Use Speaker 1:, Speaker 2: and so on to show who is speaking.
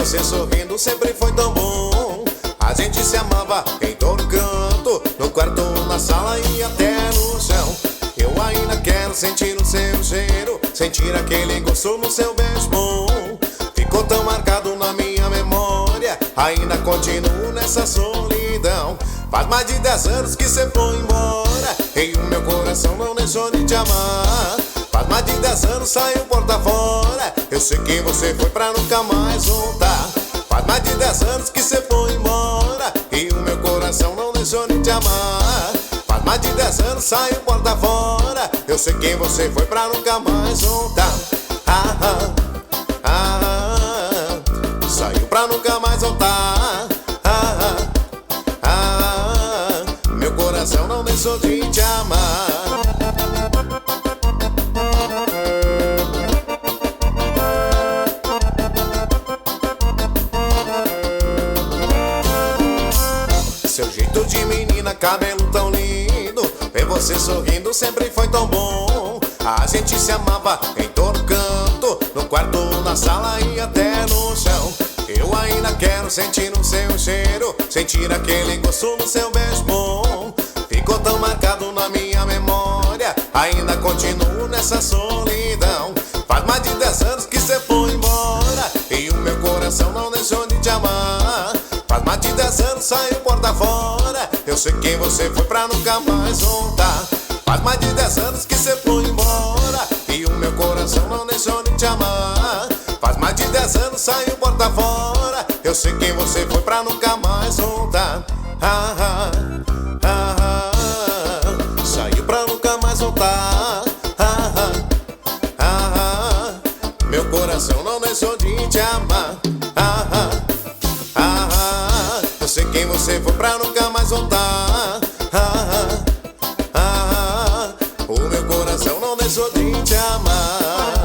Speaker 1: você sorrindo sempre foi tão bom. A gente se amava em todo canto, no quarto, na sala e até no chão. Eu ainda quero sentir o seu cheiro, sentir aquele gosto no seu beijo bom. Ficou tão marcado na minha memória, ainda continuo nessa solidão. Faz mais de 10 anos que cê foi embora e o meu coração não deixou de te amar. Faz mais de 10 anos, saiu porta fora, eu sei que você foi pra nunca mais voltar. Faz mais de 10 anos que cê foi embora e o meu coração não deixou de te amar. Faz mais de 10 anos, saiu porta fora, eu sei que você foi pra nunca mais voltar. Saiu pra nunca mais voltar. Meu coração não deixou de te amar. Seu jeito de menina, cabelo tão lindo, ver você sorrindo sempre foi tão bom. A gente se amava em todo canto, no quarto, na sala e até no chão. Eu ainda quero sentir o seu cheiro, sentir aquele gosto no seu beijo bom. Ficou tão marcado na minha memória, ainda continuo nessa solidão. Faz mais de 10 anos que cê foi embora e o meu coração não deixou de te amar. Faz mais de 10 anos, saiu porta fora, eu sei que você foi pra nunca mais voltar. Faz mais de 10 anos que cê foi embora e o meu coração não deixou de te amar. Faz mais de 10 anos, saiu porta fora, eu sei que você foi pra nunca mais voltar. Saiu pra nunca mais voltar. Meu coração não deixou de te amar. Eu sei que você foi pra nunca mais voltar. O meu coração não deixou de te amar.